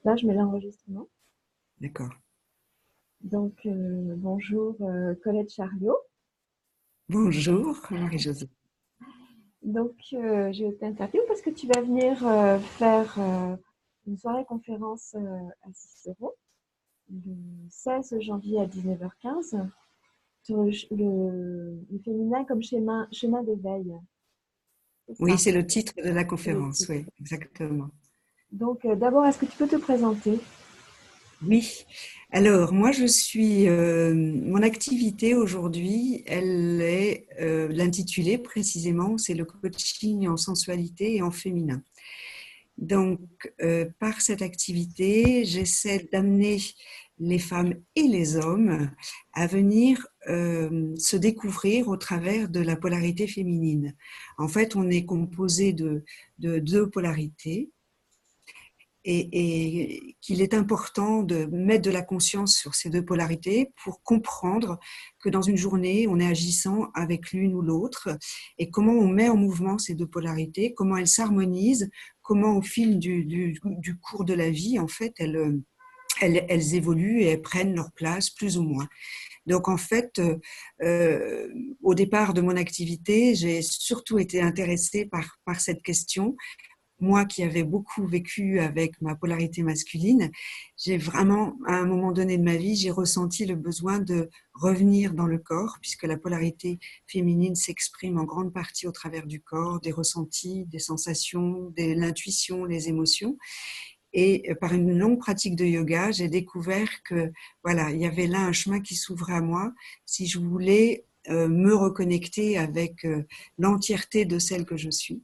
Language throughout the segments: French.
Là, je mets l'enregistrement. D'accord. Donc, bonjour Colette Chariot. Bonjour, Marie-Josée. Donc, je t'interviewe parce que tu vas venir faire une soirée conférence à Cicéron le 16 janvier à 19h15 sur le féminin comme chemin d'éveil. C'est Oui, ça, c'est le titre de la c'est le conférence, titre. oui, exactement. Donc, d'abord, est-ce que tu peux te présenter? Oui, alors moi mon activité aujourd'hui, elle est l'intitulé précisément, c'est le coaching en sensualité et en féminin. Donc, par cette activité, j'essaie d'amener les femmes et les hommes à venir se découvrir au travers de la polarité féminine. En fait, on est composé de deux polarités et qu'il est important de mettre de la conscience sur ces deux polarités pour comprendre que dans une journée, on est agissant avec l'une ou l'autre et comment on met en mouvement ces deux polarités, comment elles s'harmonisent, comment au fil du cours de la vie, en fait, elles évoluent et elles prennent leur place plus ou moins. Donc en fait, au départ de mon activité, j'ai surtout été intéressée par cette question. Moi qui avais beaucoup vécu avec ma polarité masculine, j'ai vraiment, à un moment donné de ma vie, j'ai ressenti le besoin de revenir dans le corps, puisque la polarité féminine s'exprime en grande partie au travers du corps, des ressentis, des sensations, de l'intuition, les émotions. Et par une longue pratique de yoga, j'ai découvert que voilà, il y avait là un chemin qui s'ouvrait à moi si je voulais me reconnecter avec l'entièreté de celle que je suis.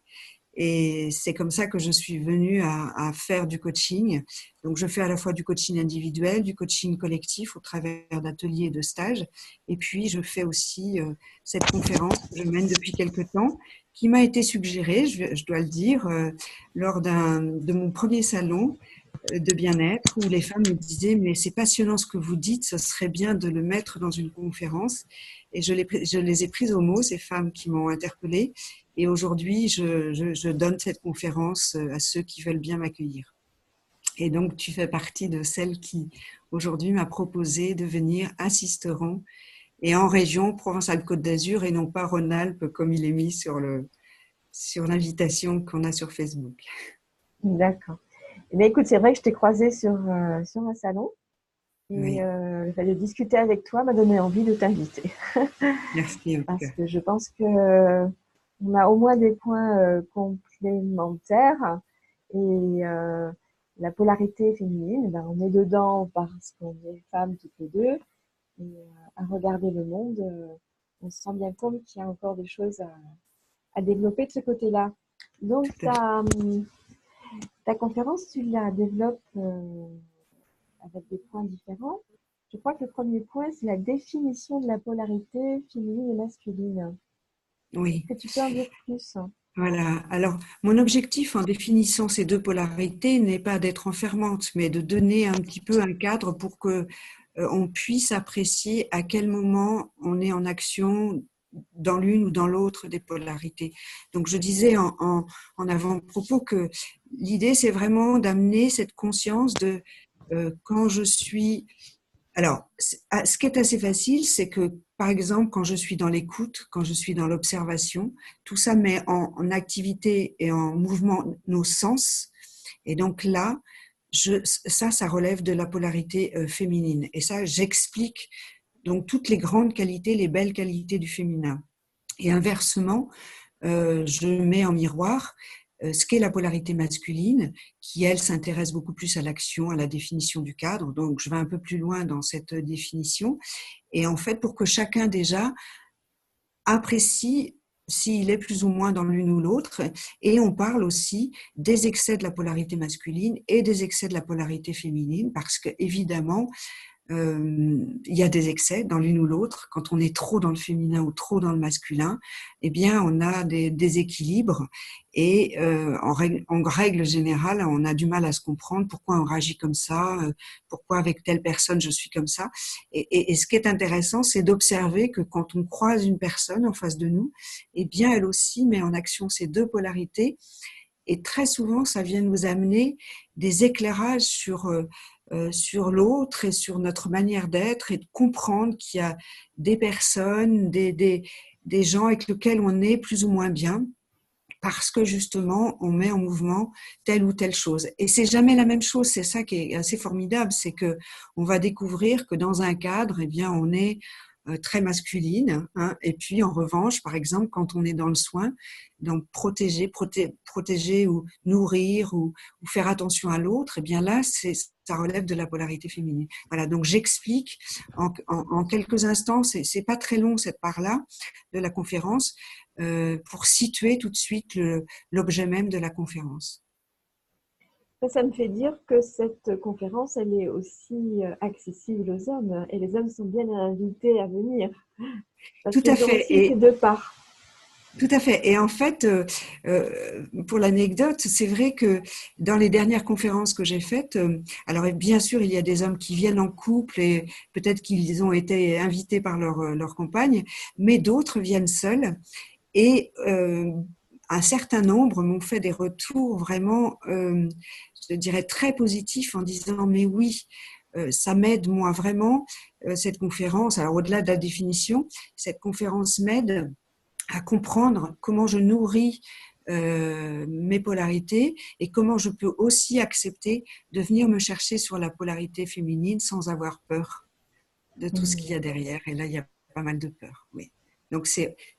Et c'est comme ça que je suis venue à faire du coaching. Donc, je fais à la fois du coaching individuel, du coaching collectif au travers d'ateliers et de stages. Et puis, je fais aussi cette conférence que je mène depuis quelque temps, qui m'a été suggérée, je dois le dire, lors de mon premier salon de bien-être où les femmes me disaient mais c'est passionnant ce que vous dites, ce serait bien de le mettre dans une conférence et je les ai prises au mot, ces femmes qui m'ont interpellée et aujourd'hui je donne cette conférence à ceux qui veulent bien m'accueillir. Et donc tu fais partie de celle qui aujourd'hui m'a proposé de venir assisteront et en région Provence-Alpes-Côte d'Azur et non pas Rhône-Alpes comme il est mis sur l'invitation qu'on a sur Facebook. D'accord. Eh bien, écoute, c'est vrai que je t'ai croisée sur un salon et Oui, le fait de discuter avec toi m'a donné envie de t'inviter. merci en tout Parce cas. que je pense que on a au moins des points complémentaires et la polarité féminine, ben, on est dedans parce qu'on est femmes toutes les deux et à regarder le monde, on se rend bien compte qu'il y a encore des choses à développer de ce côté-là. Donc Tout à fait. ta conférence, tu la développes avec des points différents. Je crois que le premier point, c'est la définition de la polarité féminine et masculine. Est-ce Oui. que tu peux en dire plus? Voilà. Alors, mon objectif en définissant ces deux polarités n'est pas d'être enfermante, mais de donner un petit peu un cadre pour que on puisse apprécier à quel moment on est en action dans l'une ou dans l'autre des polarités. Donc, je disais en avant-propos que l'idée, c'est vraiment d'amener cette conscience de quand je suis alors, ce qui est assez facile, c'est que, par exemple, quand je suis dans l'écoute, quand je suis dans l'observation, tout ça met en activité et en mouvement nos sens. Et donc là, ça relève de la polarité féminine. Et ça, j'explique donc toutes les grandes qualités, les belles qualités du féminin. Et inversement, je mets en miroir ce qu'est la polarité masculine, qui, elle, s'intéresse beaucoup plus à l'action, à la définition du cadre. Donc, je vais un peu plus loin dans cette définition. Et en fait, pour que chacun déjà apprécie s'il est plus ou moins dans l'une ou l'autre. Et on parle aussi des excès de la polarité masculine et des excès de la polarité féminine, parce que évidemment, il y a des excès dans l'une ou l'autre. Quand on est trop dans le féminin ou trop dans le masculin, eh bien, on a des déséquilibres et en règle générale, on a du mal à se comprendre pourquoi on réagit comme ça, pourquoi avec telle personne je suis comme ça. Et ce qui est intéressant, c'est d'observer que quand on croise une personne en face de nous, eh bien, elle aussi met en action ces deux polarités et très souvent, ça vient nous amener des éclairages sur l'autre et sur notre manière d'être et de comprendre qu'il y a des personnes, des gens avec lesquels on est plus ou moins bien parce que justement, on met en mouvement telle ou telle chose. Et c'est jamais la même chose. C'est ça qui est assez formidable, c'est que on va découvrir que dans un cadre, eh bien, on est très masculine, hein, et puis en revanche, par exemple, quand on est dans le soin, donc protéger ou nourrir ou faire attention à l'autre, eh bien là, ça relève de la polarité féminine. Voilà, donc j'explique en quelques instants, c'est pas très long cette part-là de la conférence, pour situer tout de suite l'objet même de la conférence. Ça me fait dire que cette conférence, elle est aussi accessible aux hommes et les hommes sont bien invités à venir parce Tout à qu'ils ont fait. aussi ces deux parts. Tout à fait. Et en fait, pour l'anecdote, c'est vrai que dans les dernières conférences que j'ai faites, alors bien sûr, il y a des hommes qui viennent en couple et peut-être qu'ils ont été invités par leur compagne, mais d'autres viennent seuls. Et un certain nombre m'ont fait des retours vraiment, je dirais, très positifs en disant, mais oui, ça m'aide moi vraiment, cette conférence. Alors au-delà de la définition, cette conférence m'aide à comprendre comment je nourris mes polarités et comment je peux aussi accepter de venir me chercher sur la polarité féminine sans avoir peur de tout ce qu'il y a derrière. Et là, il y a pas mal de peur, oui. Donc,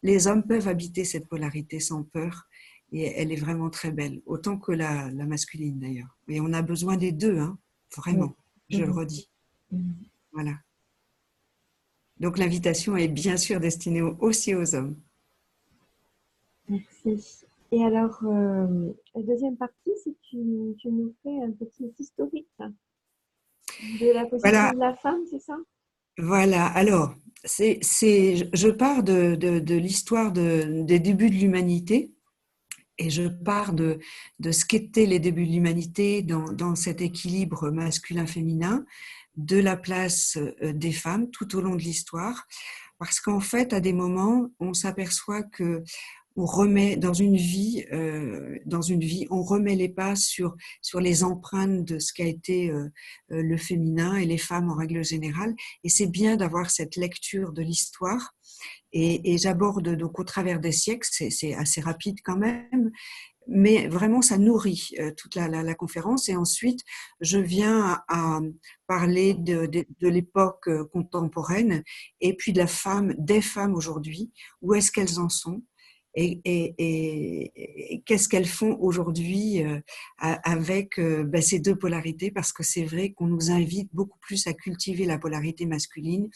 les hommes peuvent habiter cette polarité sans peur et elle est vraiment très belle, autant que la masculine d'ailleurs. Et on a besoin des deux, hein, vraiment, je le redis. Voilà. Donc, l'invitation est bien sûr destinée aussi aux hommes. Merci. Et alors, la deuxième partie, c'est que tu nous fais un petit historique de la position Voilà. de la femme, c'est ça? Voilà, alors, je pars de l'histoire des débuts de l'humanité et je pars de ce qu'étaient les débuts de l'humanité dans cet équilibre masculin-féminin, de la place des femmes tout au long de l'histoire, parce qu'en fait, à des moments, on s'aperçoit que on remet dans une vie, on remet les pas sur les empreintes de ce qu'a été le féminin et les femmes en règle générale. Et c'est bien d'avoir cette lecture de l'histoire. Et j'aborde donc au travers des siècles, c'est assez rapide quand même, mais vraiment ça nourrit toute la conférence. Et ensuite, je viens à parler de l'époque contemporaine et puis de la femme, des femmes aujourd'hui, où est-ce qu'elles en sont et qu'est-ce qu'elles font aujourd'hui avec ces deux polarités, parce que c'est vrai qu'on nous invite beaucoup plus à cultiver la polarité masculine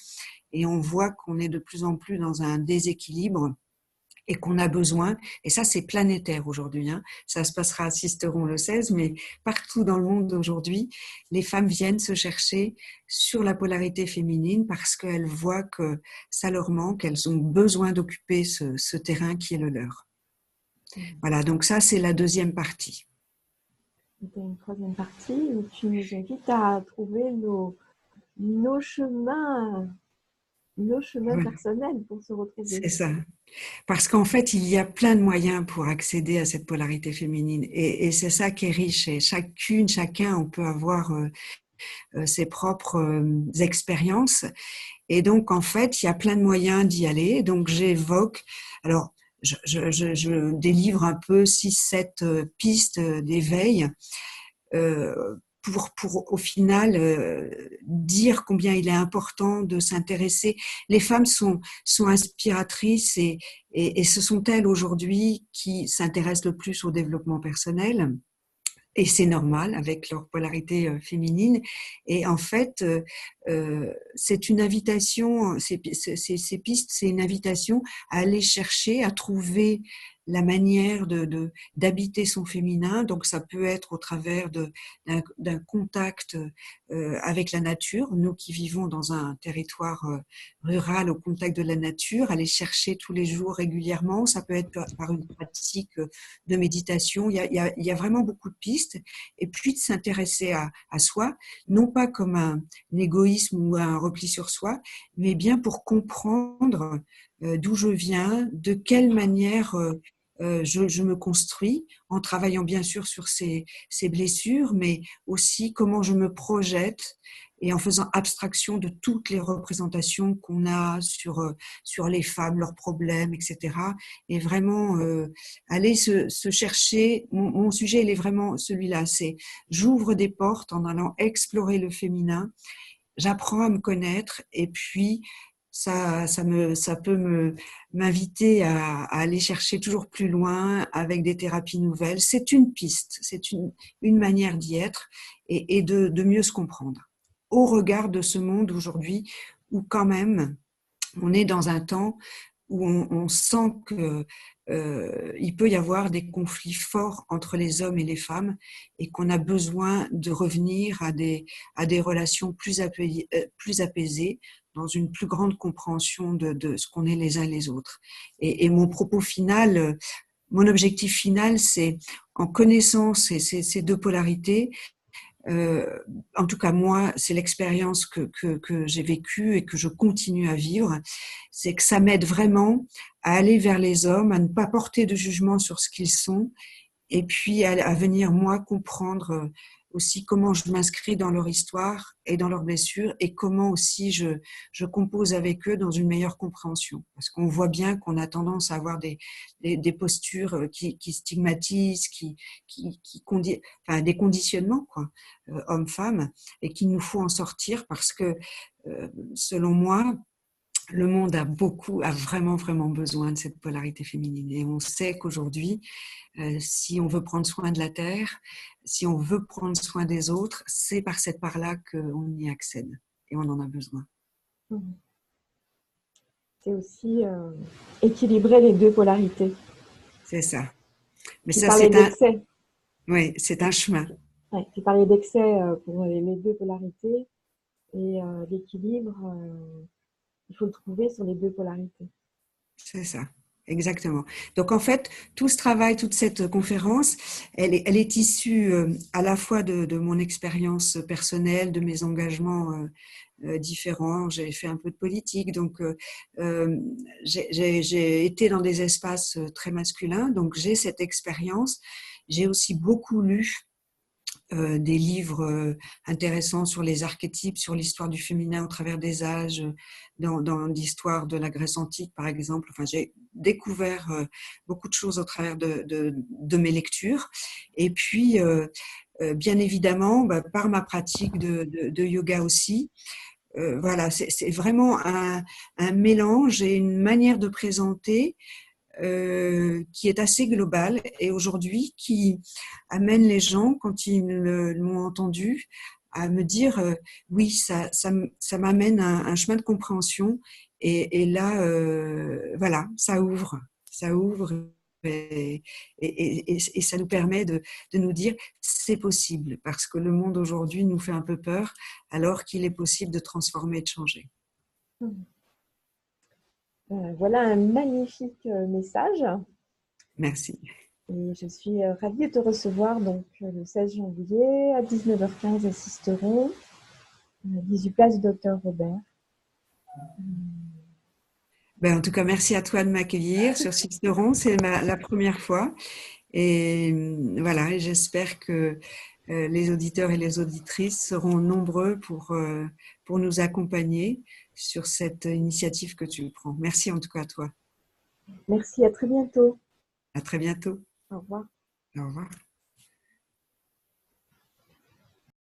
et on voit qu'on est de plus en plus dans un déséquilibre et qu'on a besoin, et ça c'est planétaire aujourd'hui, hein. Ça se passera à Sisteron le 16, mais partout dans le monde aujourd'hui, les femmes viennent se chercher sur la polarité féminine parce qu'elles voient que ça leur manque, elles ont besoin d'occuper ce terrain qui est le leur. Voilà, donc ça c'est la deuxième partie. Il y a une troisième partie où tu nous invites à trouver nos chemins, nos chemins Voilà, personnels pour se retrouver. c'est ça. Parce qu'en fait, il y a plein de moyens pour accéder à cette polarité féminine. Et c'est ça qui est riche. Et chacun, on peut avoir ses propres expériences. Et donc, en fait, il y a plein de moyens d'y aller. Donc, j'évoque, alors, je délivre un peu 6-7 pistes d'éveil pour au final dire combien il est important de s'intéresser. Les femmes sont inspiratrices et ce sont elles aujourd'hui qui s'intéressent le plus au développement personnel. Et c'est normal avec leur polarité féminine. Et en fait, c'est une invitation, ces pistes, c'est une invitation à aller chercher, à trouver la manière d'habiter son féminin. Donc, ça peut être au travers d'un contact avec la nature. Nous qui vivons dans un territoire rural au contact de la nature, aller chercher tous les jours régulièrement. Ça peut être par une pratique de méditation. Il y a vraiment beaucoup de pistes. Et puis de s'intéresser à soi, non pas comme un égoïsme ou un repli sur soi, mais bien pour comprendre d'où je viens, de quelle manière je me construis en travaillant bien sûr sur ces blessures, mais aussi comment je me projette et en faisant abstraction de toutes les représentations qu'on a sur les femmes, leurs problèmes, etc. Et vraiment aller se chercher. Mon sujet, il est vraiment celui-là. C'est j'ouvre des portes en allant explorer le féminin, j'apprends à me connaître et puis ça peut m'inviter à aller chercher toujours plus loin avec des thérapies nouvelles. C'est une piste, c'est une manière d'y être et de mieux se comprendre au regard de ce monde aujourd'hui où quand même on est dans un temps où on sent que il peut y avoir des conflits forts entre les hommes et les femmes et qu'on a besoin de revenir à des relations plus apaisées dans une plus grande compréhension de ce qu'on est les uns les autres. Et mon propos final, mon objectif final, c'est en connaissant ces deux polarités, euh, en tout cas moi, c'est l'expérience que j'ai vécue et que je continue à vivre, c'est que ça m'aide vraiment à aller vers les hommes, à ne pas porter de jugement sur ce qu'ils sont, et puis à venir moi comprendre aussi comment je m'inscris dans leur histoire et dans leurs blessures et comment aussi je compose avec eux dans une meilleure compréhension. Parce qu'on voit bien qu'on a tendance à avoir des postures qui stigmatisent, enfin, des conditionnements, quoi, hommes-femmes, et qu'il nous faut en sortir parce que, selon moi, le monde a vraiment, vraiment besoin de cette polarité féminine. Et on sait qu'aujourd'hui, si on veut prendre soin de la Terre, si on veut prendre soin des autres, c'est par cette part-là qu'on y accède. Et on en a besoin. C'est aussi équilibrer les deux polarités. C'est ça. Mais Tu ça, parlais d'excès. oui, c'est un chemin. Ouais, tu parlais d'excès pour les deux polarités et l'équilibre, il faut le trouver sur les deux polarités. C'est ça. Exactement. Donc en fait, tout ce travail, toute cette conférence, elle est issue à la fois de mon expérience personnelle, de mes engagements différents. J'ai fait un peu de politique, donc j'ai été dans des espaces très masculins, donc j'ai cette expérience. J'ai aussi beaucoup lu des livres intéressants sur les archétypes, sur l'histoire du féminin au travers des âges, dans l'histoire de la Grèce antique, par exemple. Enfin, j'ai découvert beaucoup de choses au travers de mes lectures. Et puis, bien évidemment, par ma pratique de yoga aussi, voilà, c'est vraiment un mélange et une manière de présenter qui est assez global et aujourd'hui qui amène les gens, quand ils m'ont entendu, à me dire oui, ça m'amène un chemin de compréhension et là, voilà, ça ouvre et ça nous permet de nous dire c'est possible parce que le monde aujourd'hui nous fait un peu peur alors qu'il est possible de transformer et de changer. Voilà un magnifique message. Merci. Et je suis ravie de te recevoir donc le 16 janvier à 19h15 à Sisteron, 18 place du Docteur Robert. Ben, en tout cas, merci à toi de m'accueillir sur Sisteron. C'est la première fois. Et voilà, et j'espère que les auditeurs et les auditrices seront nombreux pour nous accompagner sur cette initiative que tu prends. Merci en tout cas à toi. Merci, à très bientôt. À très bientôt. Au revoir. Au revoir.